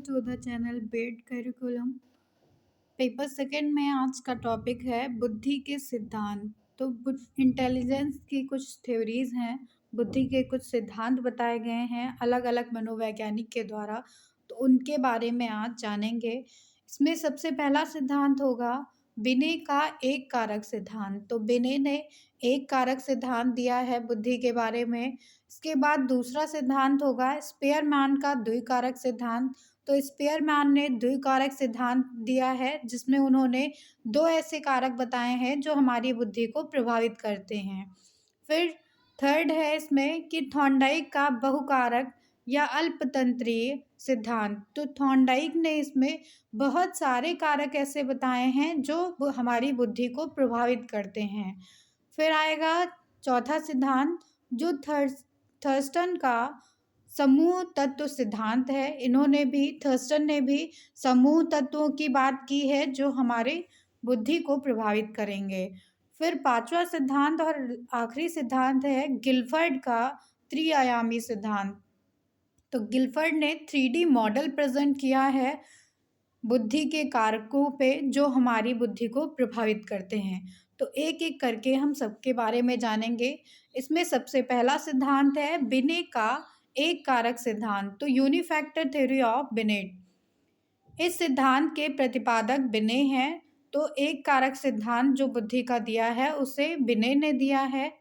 To the channel BEd curriculum. Paper second में आज का टॉपिक है बुद्धि के सिद्धांत। तो इंटेलिजेंस की कुछ थ्योरीज हैं, बुद्धि के कुछ सिद्धांत बताए गए हैं अलग अलग मनोवैज्ञानिक के द्वारा, तो उनके बारे में आज जानेंगे। इसमें सबसे पहला सिद्धांत होगा बिने का एक कारक सिद्धांत। तो बिने ने एक कारक सिद्धांत दिया है बुद्धि के बारे में। इसके बाद दूसरा सिद्धांत होगा स्पेयरमैन का द्विकारक सिद्धांत। तो स्पेयरमैन ने द्विकारक सिद्धांत दिया है जिसमें उन्होंने दो ऐसे कारक बताए हैं जो हमारी बुद्धि को प्रभावित करते हैं। फिर थर्ड है इसमें कि थॉर्नडाइक का बहुकारक या अल्पतंत्रीय सिद्धांत। तो थॉर्नडाइक ने इसमें बहुत सारे कारक ऐसे बताए हैं जो हमारी बुद्धि को प्रभावित करते हैं। फिर आएगा चौथा सिद्धांत जो थर्स्टन का समूह तत्व सिद्धांत है। थर्स्टन ने भी समूह तत्वों की बात की है जो हमारे बुद्धि को प्रभावित करेंगे। फिर पांचवा सिद्धांत और आखिरी सिद्धांत है गिलफर्ड का त्रिआयामी सिद्धांत। तो गिलफर्ड ने 3D मॉडल प्रेजेंट किया है बुद्धि के कारकों पे जो हमारी बुद्धि को प्रभावित करते हैं। तो एक एक करके हम सबके बारे में जानेंगे। इसमें सबसे पहला सिद्धांत है बिने का एक कारक सिद्धांत। तो यूनिफैक्टर थ्योरी ऑफ बिनेट। इस सिद्धांत के प्रतिपादक बिने हैं। तो एक कारक सिद्धांत जो बुद्धि का दिया है उसे बिने ने दिया है।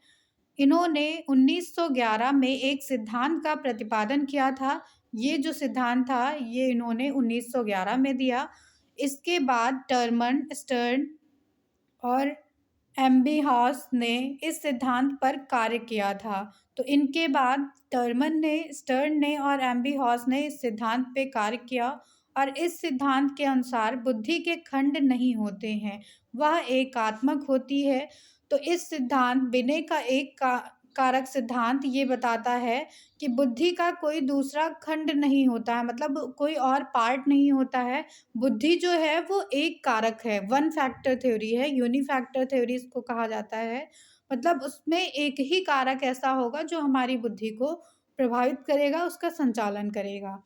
इन्होंने 1911 में एक सिद्धांत का प्रतिपादन किया था। ये जो सिद्धांत था ये इन्होंने 1911 में दिया। इसके बाद टर्मन, स्टर्न और एम्बिहॉस ने इस सिद्धांत पर कार्य किया था। तो इनके बाद टर्मन ने, स्टर्न ने और एम्बिहॉस ने इस सिद्धांत पे कार्य किया और इस सिद्धांत के अनुसार बुद्धि के खंड नहीं होते हैं, वह एकात्मक होती है। तो इस सिद्धांत बिने का एक कारक सिद्धांत ये बताता है कि बुद्धि का कोई दूसरा खंड नहीं होता है, मतलब कोई और पार्ट नहीं होता है। बुद्धि जो है वो एक कारक है, वन फैक्टर थ्योरी है, यूनिफैक्टर थ्योरी इसको कहा जाता है। मतलब उसमें एक ही कारक ऐसा होगा जो हमारी बुद्धि को प्रभावित करेगा, उसका संचालन करेगा।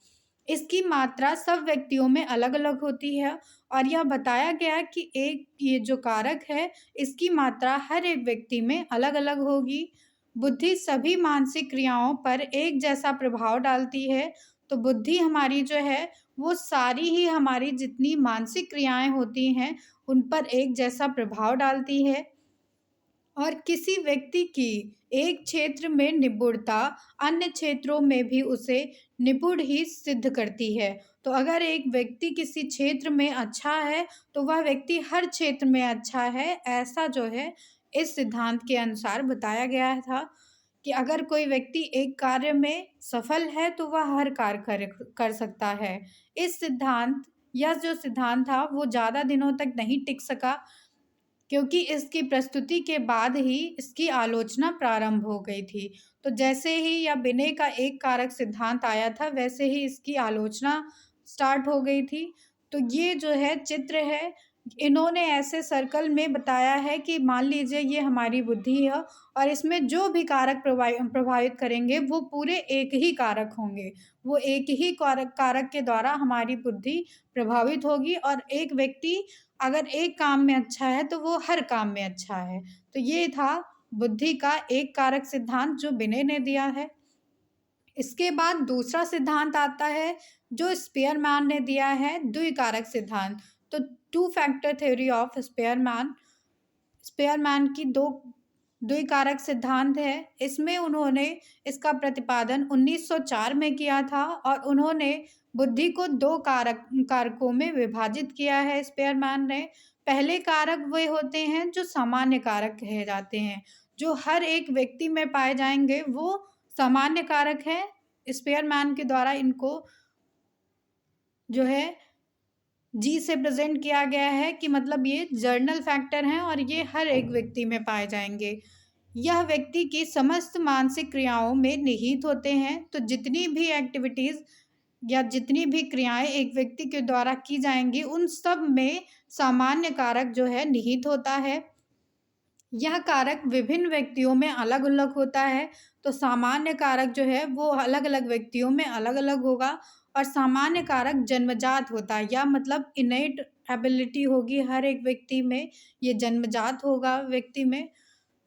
इसकी मात्रा सब व्यक्तियों में अलग अलग होती है और यह बताया गया कि ये जो कारक है इसकी मात्रा हर एक व्यक्ति में अलग अलग होगी। बुद्धि सभी मानसिक क्रियाओं पर एक जैसा प्रभाव डालती है। तो बुद्धि हमारी जो है वो सारी ही हमारी जितनी मानसिक क्रियाएं होती हैं उन पर एक जैसा प्रभाव डालती है और किसी व्यक्ति की एक क्षेत्र में निपुणता अन्य क्षेत्रों में भी उसे निपुण ही सिद्ध करती है। तो अगर एक व्यक्ति किसी क्षेत्र में अच्छा है तो वह व्यक्ति हर क्षेत्र में अच्छा है, ऐसा जो है इस सिद्धांत के अनुसार बताया गया था कि अगर कोई व्यक्ति एक कार्य में सफल है तो वह हर कार्य कर सकता है। इस सिद्धांत यह जो सिद्धांत था वो ज़्यादा दिनों तक नहीं टिक सका क्योंकि इसकी प्रस्तुति के बाद ही इसकी आलोचना प्रारंभ हो गई थी। तो जैसे ही यह बिने का एक कारक सिद्धांत आया था वैसे ही इसकी आलोचना स्टार्ट हो गई थी। तो ये जो है चित्र है, इन्होंने ऐसे सर्कल में बताया है कि मान लीजिए ये हमारी बुद्धि है और इसमें जो भी कारक प्रभावित करेंगे वो पूरे एक ही कारक होंगे, वो एक ही कारक के द्वारा हमारी बुद्धि प्रभावित होगी और एक व्यक्ति अगर एक काम में अच्छा है तो वो हर काम में अच्छा है। तो ये था बुद्धि का एक कारक सिद्धांत जो बिने ने दिया है। इसके बाद दूसरा सिद्धांत आता है जो स्पेयरमैन ने दिया है, द्विकारक सिद्धांत। तो two factor theory of Spearman. Spearman की दो द्विकारक सिद्धांत है। इसमें उन्होंने इसका प्रतिपादन 1904 में किया था और उन्होंने बुद्धि को दो कारकों में विभाजित किया है स्पेयरमैन ने। पहले कारक वे होते हैं जो सामान्य कारक कहे जाते हैं, जो हर एक व्यक्ति में पाए जाएंगे, वो सामान्य कारक है। स्पेयरमैन के द्वारा इनको जो है जी से प्रेजेंट किया गया है कि मतलब ये जर्नल फैक्टर हैं और ये हर एक व्यक्ति में पाए जाएंगे। यह व्यक्ति की समस्त मानसिक क्रियाओं में निहित होते हैं। तो जितनी भी एक्टिविटीज़ या जितनी भी क्रियाएं एक व्यक्ति के द्वारा की जाएंगी उन सब में सामान्य कारक जो है निहित होता है। यह कारक विभिन्न व्यक्तियों में अलग अलग होता है। तो सामान्य कारक जो है वो अलग अलग व्यक्तियों में अलग अलग होगा और सामान्य कारक जन्मजात होता है, या मतलब इनेट एबिलिटी होगी हर एक व्यक्ति में, ये जन्मजात होगा व्यक्ति में।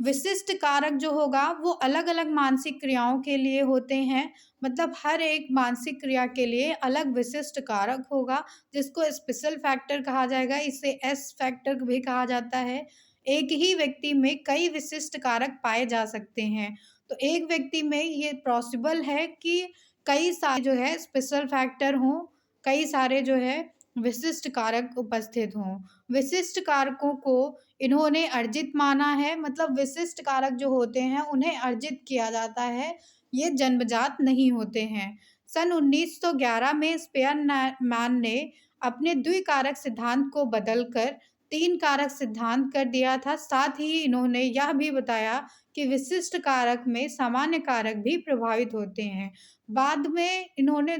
विशिष्ट कारक जो होगा वो अलग-अलग मानसिक क्रियाओं के लिए होते हैं, मतलब हर एक मानसिक क्रिया के लिए अलग विशिष्ट कारक होगा, जिसको स्पेशल फैक्टर कहा जाएगा, इसे एस फैक्टर भी कहा जाता है। एक ही व्यक्ति में कई विशिष्ट कारक पाए जा सकते हैं, तो एक व्यक्ति में ये पॉसिबल है कि कई सारे जो है स्पेशल फैक्टर हों, कई सारे जो है विशिष्ट कारक उपस्थित हों। विशिष्ट कारकों को इन्होंने अर्जित माना है, मतलब विशिष्ट कारक जो होते हैं उन्हें अर्जित किया जाता है, ये जन्मजात नहीं होते हैं। सन 1911 में स्पेयरमैन ने अपने द्विकारक सिद्धांत को बदलकर 3 कारक सिद्धांत कर दिया था। साथ ही इन्होंने यह भी बताया कि विशिष्ट कारक में सामान्य कारक भी प्रभावित होते हैं। बाद में इन्होंने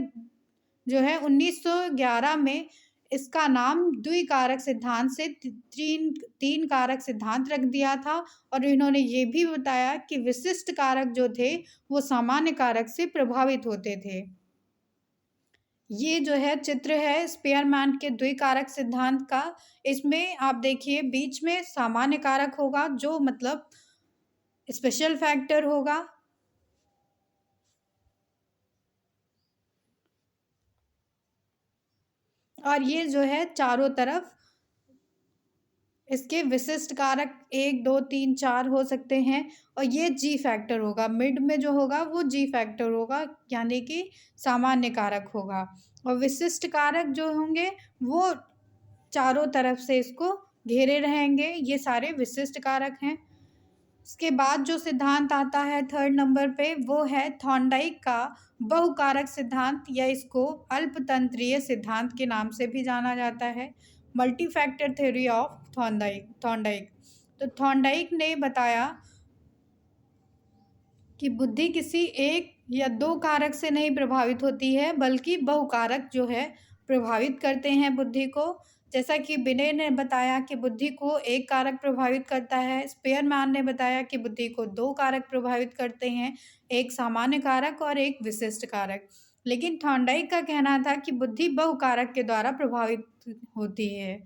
जो है 1911 में इसका नाम द्विकारक सिद्धांत से तीन कारक सिद्धांत रख दिया था, और इन्होंने ये भी बताया कि विशिष्ट कारक जो थे वो सामान्य कारक से प्रभावित होते थे। ये जो है चित्र है स्पेयरमैन के द्विकारक सिद्धांत का। इसमें आप देखिए बीच में सामान्य कारक होगा जो मतलब स्पेशल फैक्टर होगा, और ये जो है चारों तरफ इसके विशिष्ट कारक 1, 2, 3, 4 हो सकते हैं, और ये जी फैक्टर होगा। मिड में जो होगा वो जी फैक्टर होगा, यानी कि सामान्य कारक होगा, और विशिष्ट कारक जो होंगे वो चारों तरफ से इसको घेरे रहेंगे। ये सारे विशिष्ट कारक हैं। इसके बाद जो सिद्धांत आता है थर्ड नंबर पे वो है थॉर्नडाइक का बहुकारक सिद्धांत, या इसको अल्पतंत्रीय सिद्धांत के नाम से भी जाना जाता है, multi factor theory of Thorndike. तो थॉर्नडाइक ने बताया कि बुद्धि किसी एक या दो कारक से नहीं प्रभावित होती है, बल्कि बहुकारक जो है प्रभावित करते हैं बुद्धि को। जैसा कि बिने ने बताया कि बुद्धि को एक कारक प्रभावित करता है, स्पेयरमैन ने बताया कि बुद्धि को दो कारक प्रभावित करते हैं, एक सामान्य कारक और एक विशिष्ट कारक। लेकिन थॉर्नडाइक का कहना था कि बुद्धि बहुकारक के द्वारा प्रभावित होती है।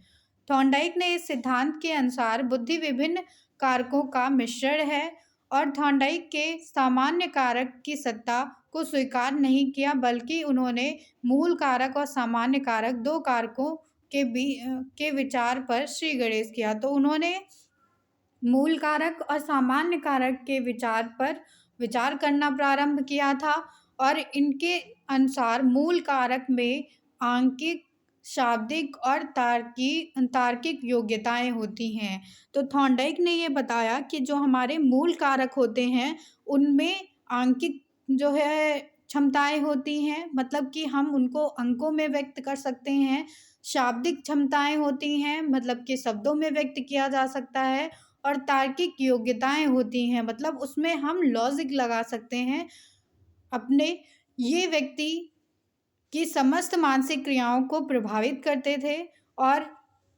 थॉर्नडाइक ने इस सिद्धांत के अनुसार बुद्धि विभिन्न कारकों का मिश्रण है, और थॉर्नडाइक के सामान्य कारक की सत्ता को स्वीकार नहीं किया, बल्कि उन्होंने मूल कारक और सामान्य कारक दो कारकों के विचार पर श्री गणेश किया। तो उन्होंने मूल कारक और सामान्य कारक के विचार पर विचार करना प्रारंभ किया था, और इनके अनुसार मूल कारक में आंकिक, शाब्दिक और तार्किक योग्यताएं होती हैं। तो थॉर्नडाइक ने ये बताया कि जो हमारे मूल कारक होते हैं उनमें आंकिक जो है क्षमताएं होती हैं, मतलब कि हम उनको अंकों में व्यक्त कर सकते हैं। शाब्दिक क्षमताएं होती हैं, मतलब कि शब्दों में व्यक्त किया जा सकता है, और तार्किक योग्यताएं होती हैं, मतलब उसमें हम लॉजिक लगा सकते हैं अपने। ये व्यक्ति की समस्त मानसिक क्रियाओं को प्रभावित करते थे, और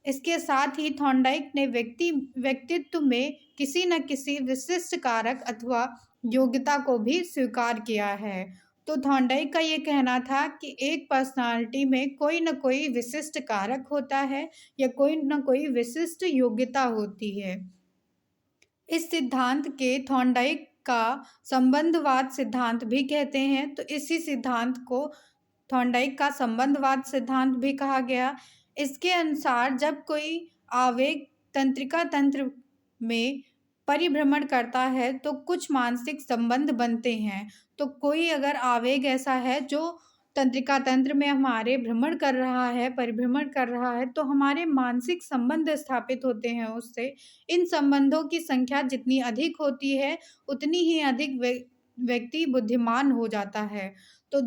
इसके साथ ही थॉर्नडाइक ने व्यक्तित्व में किसी न किसी विशिष्ट कारक अथवा योग्यता को भी स्वीकार किया है। तो थॉर्नडाइक का ये कहना था कि एक पर्सनालिटी में कोई न कोई विशिष्ट कारक होता है, या कोई न कोई विशिष्ट योग्यता होती है। इस सिद्धांत के थॉर्नडाइक का संबंधवाद सिद्धांत भी कहते हैं। तो इसी सिद्धांत को थॉर्नडाइक का संबंधवाद सिद्धांत भी कहा गया। इसके अनुसार जब कोई आवेग तंत्रिका तंत्र में परिभ्रमण करता है तो कुछ मानसिक संबंध बनते हैं। तो कोई अगर आवेग ऐसा है जो तंत्रिका तंत्र में हमारे भ्रमण कर रहा है, परिभ्रमण कर रहा है, तो हमारे मानसिक संबंध स्थापित होते हैं उससे। इन संबंधों की संख्या जितनी अधिक होती है उतनी ही अधिक व्यक्ति बुद्धिमान हो जाता है। तो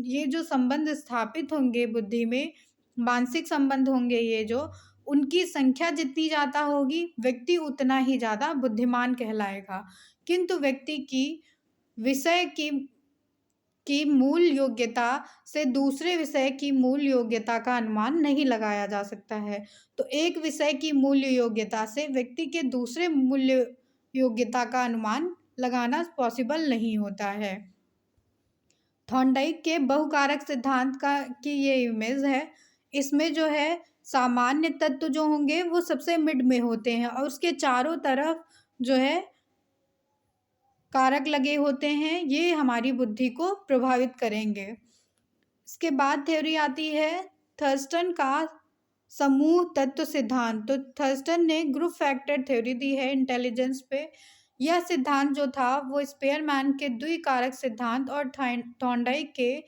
ये जो संबंध स्थापित होंगे बुद्धि में, मानसिक संबंध होंगे ये जो, उनकी संख्या जितनी ज़्यादा होगी व्यक्ति उतना ही ज़्यादा बुद्धिमान कहलाएगा। किंतु व्यक्ति की विषय की मूल योग्यता से दूसरे विषय की मूल योग्यता का अनुमान नहीं लगाया जा सकता है। तो एक विषय की मूल्य योग्यता से व्यक्ति के दूसरे मूल्य योग्यता का अनुमान लगाना पॉसिबल नहीं होता है। थॉर्नडाइक के बहुकारक सिद्धांत का की ये इमेज है। इसमें जो है सामान्य तत्व जो होंगे वो सबसे मिड में होते हैं और उसके चारों तरफ जो है कारक लगे होते हैं, ये हमारी बुद्धि को प्रभावित करेंगे। इसके बाद थ्योरी आती है थर्स्टन का समूह तत्व सिद्धांत। तो थर्स्टन ने ग्रुप फैक्टर थ्योरी दी है इंटेलिजेंस पे। यह सिद्धांत जो था वो स्पेयरमैन के द्विकारक सिद्धांत और थॉर्नडाइक के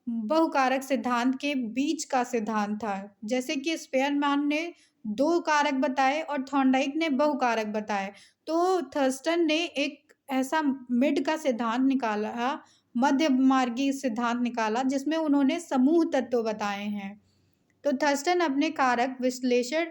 बहुकारक सिद्धांत के बीच का सिद्धांत था। जैसे कि स्पेयरमैन ने दो कारक बताए और थॉर्नडाइक ने बहुकारक बताए, तो थर्स्टन ने एक ऐसा मिड का सिद्धांत निकाला, मध्य मार्गी सिद्धांत निकाला, जिसमें उन्होंने समूह तत्व बताए हैं। तो थर्स्टन अपने कारक विश्लेषण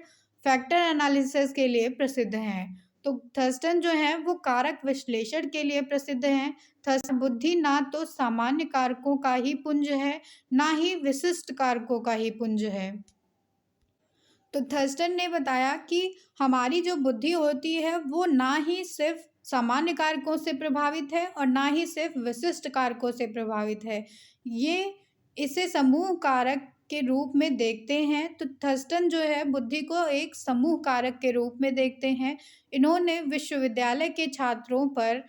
फैक्टर एनालिसिस के लिए प्रसिद्ध हैं। तो थर्स्टन जो है वो कारक विश्लेषण के लिए प्रसिद्ध हैं। थर्स्टन बुद्धि ना तो सामान्य कारकों का ही पुंज है, ना ही विशिष्ट कारकों का ही पुंज है। तो थर्स्टन ने बताया कि हमारी जो बुद्धि होती है वो ना ही सिर्फ सामान्य कारकों से प्रभावित है और ना ही सिर्फ विशिष्ट कारकों से प्रभावित है। ये इसे समूह कारक के रूप में देखते हैं। तो थर्स्टन जो है बुद्धि को एक समूह कारक के रूप में देखते हैं। इन्होंने विश्वविद्यालय के छात्रों पर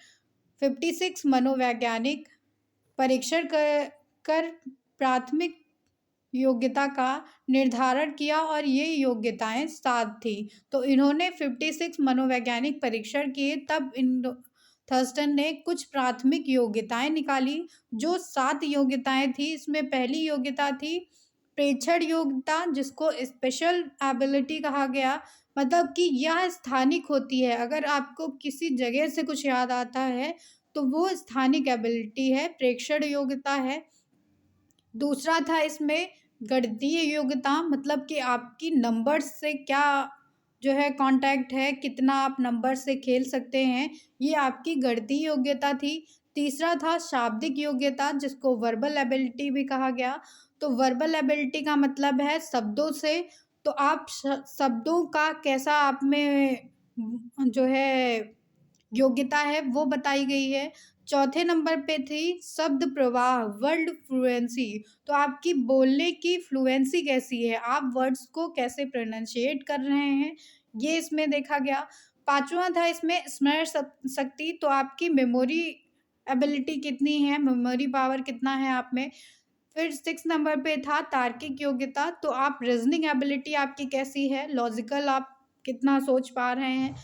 56 मनोवैज्ञानिक परीक्षण कर प्राथमिक योग्यता का निर्धारण किया और ये योग्यताएं 7 थी। तो इन्होंने 56 मनोवैज्ञानिक परीक्षण किए, तब थर्स्टन ने कुछ प्राथमिक योग्यताएं निकाली जो 7 योग्यताएं थी। इसमें पहली योग्यता थी प्रेक्षण योग्यता, जिसको स्पेशल एबिलिटी कहा गया। मतलब कि यह स्थानिक होती है, अगर आपको किसी जगह से कुछ याद आता है तो वो स्थानिक एबिलिटी है, प्रेक्षण योग्यता है। दूसरा था इसमें गणितीय योग्यता, मतलब कि आपकी नंबर्स से क्या जो है कांटेक्ट है, कितना आप नंबर से खेल सकते हैं, ये आपकी गणितीय योग्यता थी। तीसरा था शाब्दिक योग्यता, जिसको वर्बल एबिलिटी भी कहा गया। तो वर्बल एबिलिटी का मतलब है शब्दों से, तो आप शब्दों का कैसा आप में जो है योग्यता है वो बताई गई है। चौथे नंबर पे थी शब्द प्रवाह, वर्ड फ्लुएंसी। तो आपकी बोलने की फ्लुएंसी कैसी है, आप वर्ड्स को कैसे प्रोनाउंशिएट कर रहे हैं, ये इसमें देखा गया। पांचवा था इसमें स्मरण शक्ति, तो आपकी मेमोरी एबिलिटी कितनी है, मेमोरी पावर कितना है आप में। फिर 6 नंबर पे था तार्किक योग्यता, तो आप रीजनिंग एबिलिटी आपकी कैसी है, लॉजिकल आप कितना सोच पा रहे हैं।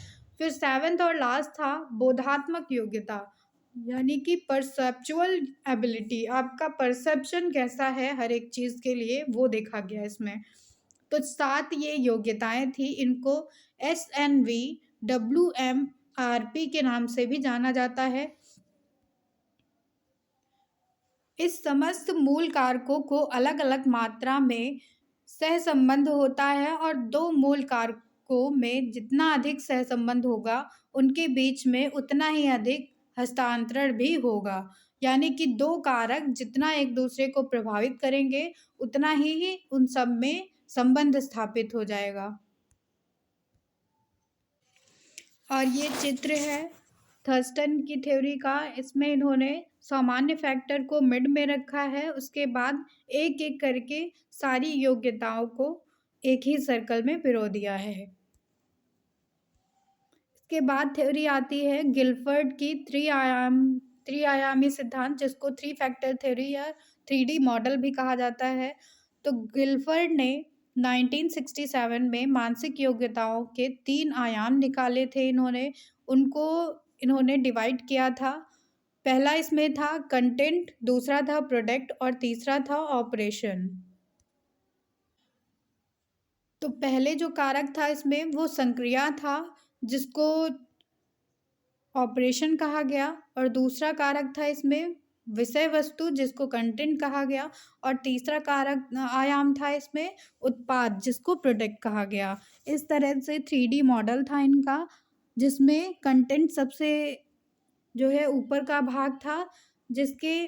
फिर 7th और लास्ट था बोधात्मक योग्यता, यानी कि परसेप्चुअल एबिलिटी, आपका परसेप्शन कैसा है हर एक चीज़ के लिए, वो देखा गया इसमें। तो 7 ये योग्यताएं थी। इनको SNV-WMRP के नाम से भी जाना जाता है। इस समस्त मूल कारकों को अलग अलग मात्रा में सहसंबंध होता है और दो मूल कारकों में जितना अधिक सहसंबंध होगा उनके बीच में उतना ही अधिक हस्तांतरण भी होगा। यानी कि दो कारक जितना एक दूसरे को प्रभावित करेंगे उतना ही उन सब में संबंध स्थापित हो जाएगा। और ये चित्र है थर्स्टन की थ्योरी का। इसमें इन्होंने सामान्य फैक्टर को मिड में रखा है, उसके बाद एक एक करके सारी योग्यताओं को एक ही सर्कल में पिरो दिया है। इसके बाद थ्योरी आती है गिलफर्ड की त्रिआयामी सिद्धांत, जिसको 3 फैक्टर थ्योरी या 3D मॉडल भी कहा जाता है। तो गिलफर्ड ने 1967 में मानसिक योग्यताओं के 3 आयाम निकाले थे। इन्होंने डिवाइड किया था। पहला इसमें था कंटेंट, दूसरा था प्रोडक्ट और तीसरा था ऑपरेशन। तो पहले जो कारक था इसमें वो संक्रिया था, जिसको ऑपरेशन कहा गया, और दूसरा कारक था इसमें विषय वस्तु, जिसको कंटेंट कहा गया, और तीसरा कारक आयाम था इसमें उत्पाद, जिसको प्रोडक्ट कहा गया। इस तरह से 3D मॉडल था इनका, जिसमें कंटेंट सबसे जो है ऊपर का भाग था, जिसके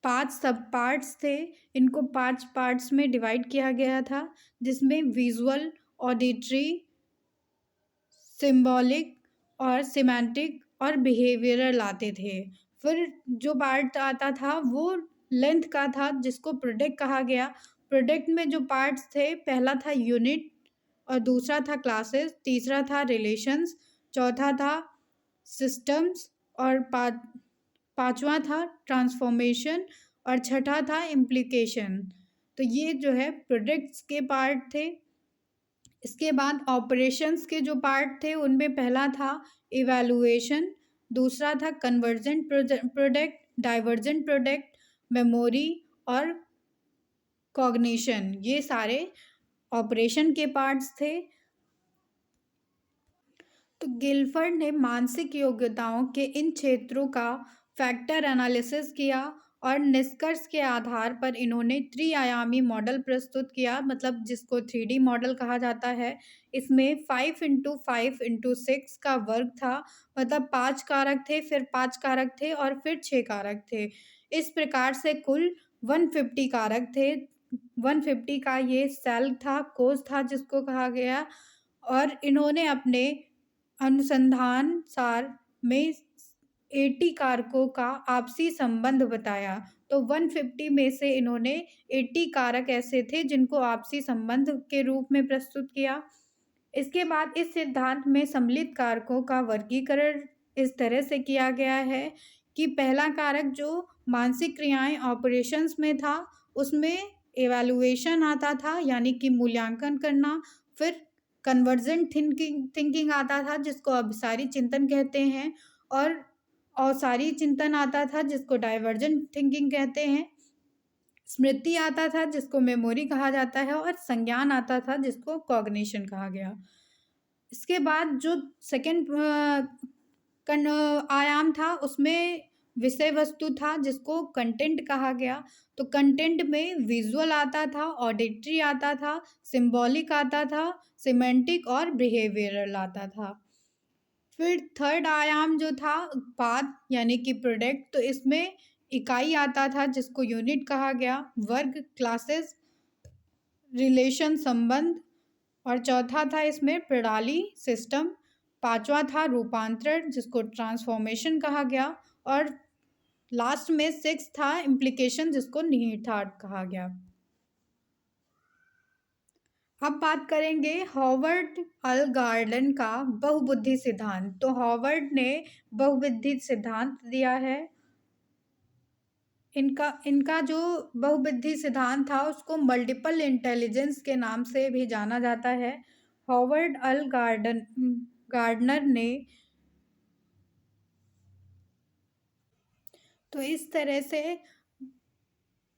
5 सब पार्ट्स थे। इनको 5 पार्ट्स में डिवाइड किया गया था, जिसमें विजुअल, ऑडिटरी, सिंबॉलिक और सिमेंटिक और बिहेवियरल आते थे। फिर जो पार्ट आता था वो लेंथ का था, जिसको प्रोडक्ट कहा गया। प्रोडक्ट में जो पार्ट्स थे, पहला था यूनिट और दूसरा था क्लासेस, तीसरा था रिलेशंस, चौथा था सिस्टम्स और पांचवा था ट्रांसफॉर्मेशन और छठा था इम्प्लीकेशन। तो ये जो है प्रोडक्ट्स के पार्ट थे। इसके बाद ऑपरेशंस के जो पार्ट थे, उनमें पहला था इवैल्यूएशन, दूसरा था convergent product, divergent product, memory और कॉग्निशन। ये सारे ऑपरेशन के पार्ट्स थे। तो गिलफर्ड ने मानसिक योग्यताओं के इन क्षेत्रों का फैक्टर एनालिसिस किया और निष्कर्ष के आधार पर इन्होंने त्रिआयामी मॉडल प्रस्तुत किया, मतलब जिसको 3D मॉडल कहा जाता है। इसमें 5x5x6 का वर्ग था, मतलब 5 कारक थे, फिर 5 कारक थे और फिर 6 कारक थे। इस प्रकार से कुल 150 कारक थे। 150 का ये सेल था, कोष था जिसको कहा गया। और इन्होंने अपने अनुसंधान सार में 80 कारकों का आपसी संबंध बताया। तो 150 में से इन्होंने 80 कारक ऐसे थे जिनको आपसी संबंध के रूप में प्रस्तुत किया। इसके बाद इस सिद्धांत में सम्मिलित कारकों का वर्गीकरण इस तरह से किया गया है कि पहला कारक जो मानसिक क्रियाएं ऑपरेशंस में था, उसमें एवैल्यूएशन आता था, यानी कि मूल्यांकन करना। फिर कन्वर्जेंट थिंकिंग आता था, जिसको अभिसारी चिंतन कहते हैं। और अवसारी चिंतन आता था, जिसको डाइवर्जेंट थिंकिंग कहते हैं। स्मृति आता था, जिसको मेमोरी कहा जाता है। और संज्ञान आता था, जिसको कॉग्निशन कहा गया। इसके बाद जो सेकंड आयाम था, उसमें विषय वस्तु था, जिसको कंटेंट कहा गया। तो कंटेंट में विजुअल आता था, ऑडिटरी आता था, सिंबॉलिक आता था, सिमेंटिक और बिहेवियरल आता था। फिर थर्ड आयाम जो था उत्पाद यानी कि प्रोडक्ट, तो इसमें इकाई आता था, जिसको यूनिट कहा गया, वर्ग क्लासेस, रिलेशन संबंध, और चौथा था इसमें प्रणाली सिस्टम, पांचवा था रूपांतरण जिसको ट्रांसफॉर्मेशन कहा गया, और लास्ट में सिक्स था इम्प्लीकेशन जिसको निहितार्थ कहा गया। अब बात करेंगे हॉवर्ड अलगार्डन का बहुबुद्धि सिद्धांत। तो हॉवर्ड ने बहुबुद्धि सिद्धांत दिया है। इनका जो बहुबुद्धि सिद्धांत था उसको मल्टीपल इंटेलिजेंस के नाम से भी जाना जाता है। हॉवर्ड गार्डनर ने तो इस तरह से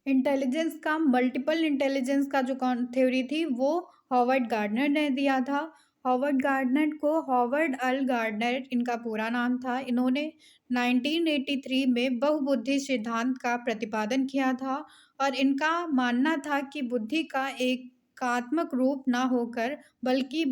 इंटेलिजेंस का मल्टीपल इंटेलिजेंस का जो थ्योरी थी वो हॉवर्ड गार्डनर ने दिया था। हॉवर्ड गार्डनर को हॉवर्ड अल गार्डनर इनका पूरा नाम था। इन्होंने 1983 में बहुबुद्धि सिद्धांत का प्रतिपादन किया था और इनका मानना था कि बुद्धि का एकात्मक रूप ना होकर बल्कि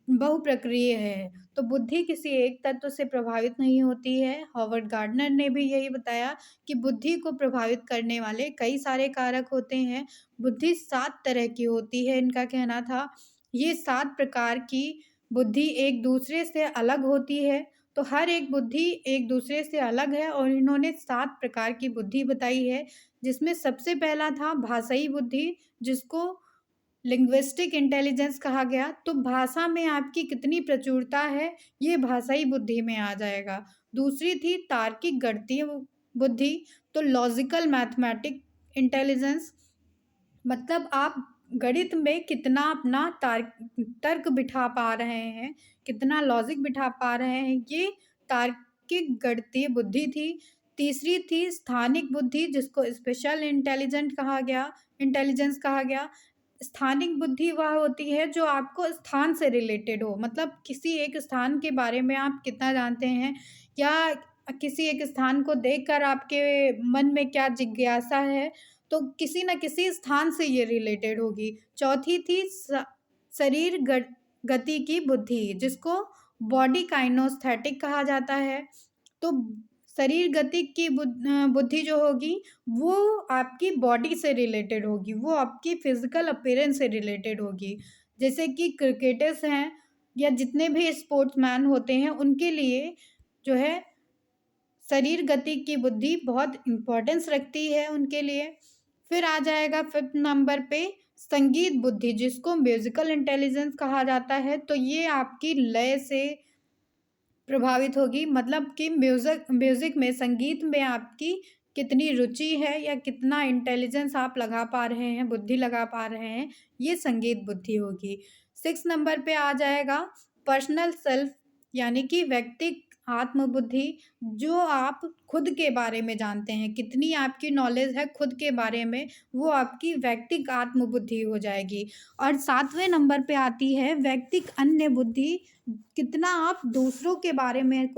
बहुप्रक्रिया है। तो बुद्धि किसी एक तत्व से प्रभावित नहीं होती है। हॉवर्ड गार्डनर ने भी यही बताया कि बुद्धि को प्रभावित करने वाले कई सारे कारक होते हैं। बुद्धि 7 तरह की होती है, इनका कहना था। ये 7 प्रकार की बुद्धि एक दूसरे से अलग होती है। तो हर एक बुद्धि एक दूसरे से अलग है और इन्होंने 7 प्रकार की बुद्धि बताई है, जिसमें सबसे पहला था भाषाई बुद्धि, जिसको लिंग्विस्टिक इंटेलिजेंस कहा गया। तो भाषा में आपकी कितनी प्रचुरता है, ये भाषाई बुद्धि में आ जाएगा। दूसरी थी तार्किक गणितीय बुद्धि, तो लॉजिकल मैथमेटिक इंटेलिजेंस, मतलब आप गणित में कितना अपना तर्क बिठा पा रहे हैं, कितना लॉजिक बिठा पा रहे हैं, ये तार्किक गणितीय बुद्धि थी। तीसरी थी स्थानिक बुद्धि, जिसको स्पेशल इंटेलिजेंस कहा गया। स्थानिक बुद्धि वह होती है जो आपको स्थान से रिलेटेड हो, मतलब किसी एक स्थान के बारे में आप कितना जानते हैं, या किसी एक स्थान को देखकर आपके मन में क्या जिज्ञासा है, तो किसी न किसी स्थान से ये रिलेटेड होगी। चौथी थी शरीर गति की बुद्धि, जिसको बॉडी काइनेस्थेटिक कहा जाता है। तो शरीर गति की बुद्धि जो होगी वो आपकी बॉडी से रिलेटेड होगी, वो आपकी फिजिकल अपीयरेंस से रिलेटेड होगी। जैसे कि क्रिकेटर्स हैं या जितने भी स्पोर्ट्समैन होते हैं, उनके लिए जो है शरीर गति की बुद्धि बहुत इम्पोर्टेंस रखती है उनके लिए। फिर आ जाएगा 5th नंबर पे संगीत बुद्धि, जिसको म्यूज़िकल इंटेलिजेंस कहा जाता है। तो ये आपकी लय से प्रभावित होगी, मतलब कि म्यूज़िक में, संगीत में आपकी कितनी रुचि है या कितना इंटेलिजेंस आप लगा पा रहे हैं, बुद्धि लगा पा रहे हैं, ये संगीत बुद्धि होगी। 6 नंबर पे आ जाएगा पर्सनल सेल्फ, यानी कि व्यक्तिक आत्मबुद्धि, जो आप खुद के बारे में जानते हैं, कितनी आपकी नॉलेज है खुद के बारे में, वो आपकी व्यक्तिक आत्मबुद्धि हो जाएगी। और 7वें नंबर पे आती है व्यक्तिक अन्य बुद्धि, कितना आप दूसरों के बारे में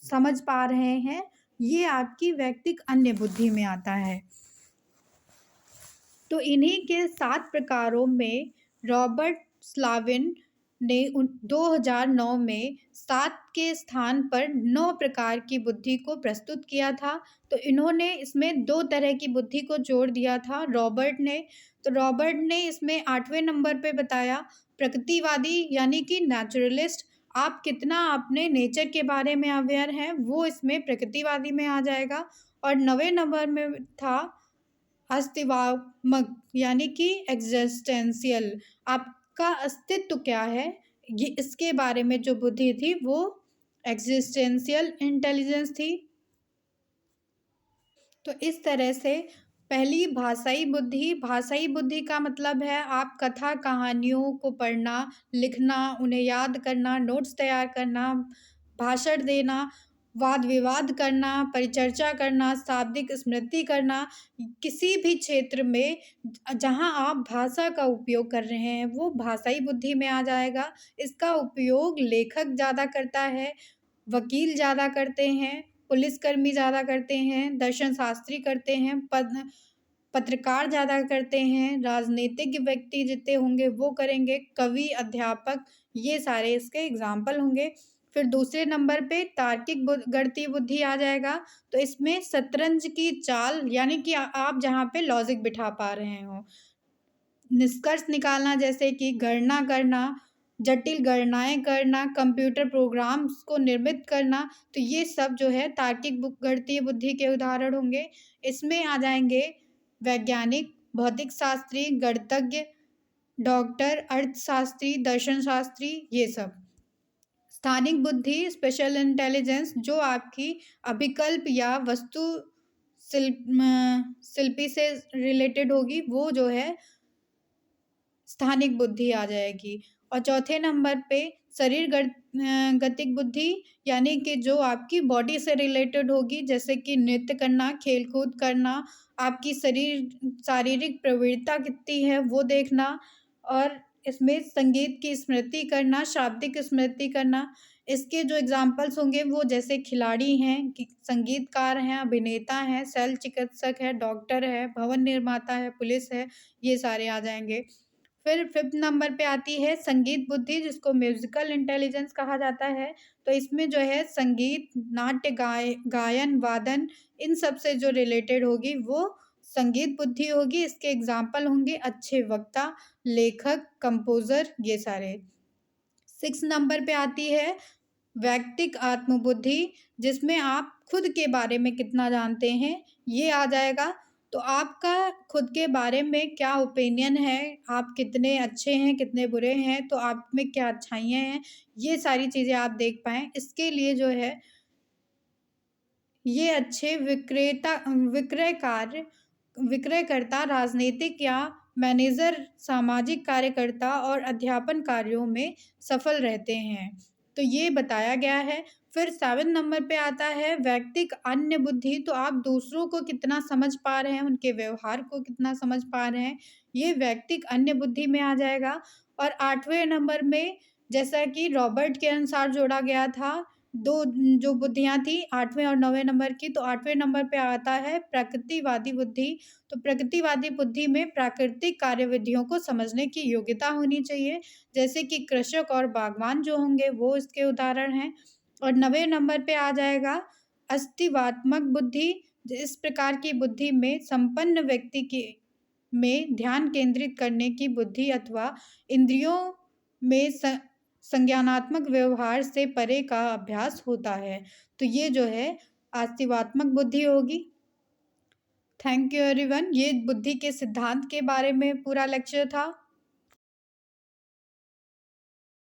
समझ पा रहे हैं, ये आपकी व्यक्तिक अन्य बुद्धि में आता है। तो इन्हीं के 7 प्रकारों में रॉबर्ट स्लाविन ने 2009 में 7 के स्थान पर 9 प्रकार की बुद्धि को प्रस्तुत किया था। तो इन्होंने इसमें 2 तरह की बुद्धि को जोड़ दिया था रॉबर्ट ने। तो रॉबर्ट ने इसमें 8वें नंबर पे बताया प्रकृतिवादी, यानी कि नेचुरलिस्ट, आप कितना अपने नेचर के बारे में अवेयर हैं, वो इसमें प्रकृतिवादी में आ जाएगा। और 9वें नंबर में था अस्तित्वात्मक, यानी कि एग्जिस्टेंशियल, आपका अस्तित्व क्या है, ये इसके बारे में जो बुद्धि थी वो एग्जिस्टेंशियल इंटेलिजेंस थी। तो इस तरह से पहली भाषाई बुद्धि का मतलब है आप कथा कहानियों को पढ़ना, लिखना, उन्हें याद करना, नोट्स तैयार करना, भाषण देना, वाद विवाद करना, परिचर्चा करना, शाब्दिक स्मृति करना, किसी भी क्षेत्र में जहाँ आप भाषा का उपयोग कर रहे हैं वो भाषाई बुद्धि में आ जाएगा। इसका उपयोग लेखक ज़्यादा करता है, वकील ज़्यादा करते हैं, पुलिसकर्मी ज़्यादा करते हैं, दर्शन शास्त्री करते हैं, पत्रकार ज़्यादा करते हैं, राजनीतिक व्यक्ति जितने होंगे वो करेंगे, कवि, अध्यापक, ये सारे इसके एग्ज़ाम्पल होंगे। फिर दूसरे नंबर पे तार्किक गणितीय बुद्धि आ जाएगा। तो इसमें शतरंज की चाल, यानी कि आप जहाँ पे लॉजिक बिठा पा रहे हों, निष्कर्ष निकालना, जैसे कि गणना करना, जटिल गणनाएँ करना, कंप्यूटर प्रोग्राम्स को निर्मित करना, तो ये सब जो है तार्किक गणितीय बुद्धि के उदाहरण होंगे। इसमें आ जाएँगे वैज्ञानिक, भौतिक शास्त्री, गणितज्ञ, डॉक्टर, अर्थशास्त्री, दर्शन शास्त्री, ये सब। स्थानिक बुद्धि, स्पेशल इंटेलिजेंस, जो आपकी अभिकल्प या शिल्पी से रिलेटेड होगी, वो जो है स्थानिक बुद्धि आ जाएगी। और चौथे नंबर पे शरीर गतिक बुद्धि, यानी कि जो आपकी बॉडी से रिलेटेड होगी, जैसे कि नृत्य करना, खेल-कूद करना, आपकी शारीरिक प्रवृत्ता कितनी है वो देखना, और इसमें संगीत की स्मृति करना, शाब्दिक स्मृति करना। इसके जो एग्ज़ाम्पल्स होंगे वो जैसे खिलाड़ी हैं, कि संगीतकार हैं, अभिनेता हैं, शल्य चिकित्सक है, डॉक्टर है, भवन निर्माता है, पुलिस है, ये सारे आ जाएँगे। फिर 5th नंबर पे आती है संगीत बुद्धि, जिसको म्यूज़िकल इंटेलिजेंस कहा जाता है। तो इसमें जो है संगीत, नाट्य, गायन, वादन, इन सब से जो रिलेटेड होगी वो संगीत बुद्धि होगी। इसके एग्ज़ाम्पल होंगे अच्छे वक्ता, लेखक, कंपोज़र, ये सारे। 6 नंबर पे आती है वैयक्तिक आत्मबुद्धि, जिसमें आप खुद के बारे में कितना जानते हैं, ये आ जाएगा। तो आपका खुद के बारे में क्या ओपिनियन है, आप कितने अच्छे हैं, कितने बुरे हैं, तो आप में क्या अच्छाइयाँ हैं, ये सारी चीज़ें आप देख पाएँ। इसके लिए जो है ये अच्छे विक्रयकर्ता, राजनीतिक या मैनेजर, सामाजिक कार्यकर्ता और अध्यापन कार्यों में सफल रहते हैं। तो ये बताया गया है। फिर 7 नंबर पे आता है व्यक्तिक अन्य बुद्धि, तो आप दूसरों को कितना समझ पा रहे हैं, उनके व्यवहार को कितना समझ पा रहे हैं, ये व्यक्तिक अन्य बुद्धि में आ जाएगा। और 8वें नंबर में, जैसा कि रॉबर्ट के अनुसार जोड़ा गया था, 2 जो बुद्धियाँ थी 8वें और 9वें नंबर की, तो 8वें नंबर पे आता है प्रकृतिवादी बुद्धि। तो प्रकृतिवादी बुद्धि में प्राकृतिक कार्यविधियों को समझने की योग्यता होनी चाहिए, जैसे कि कृषक और बागवान जो होंगे वो इसके उदाहरण हैं। और 9वें नंबर पे आ जाएगा अस्तित्वात्मक बुद्धि। इस प्रकार की बुद्धि में संपन्न व्यक्ति की में ध्यान केंद्रित करने की बुद्धि अथवा इंद्रियों में संज्ञानात्मक व्यवहार से परे का अभ्यास होता है। तो ये जो है अस्तित्वात्मक बुद्धि होगी। Thank you everyone. ये बुद्धि के सिद्धांत के बारे में पूरा लेक्चर था।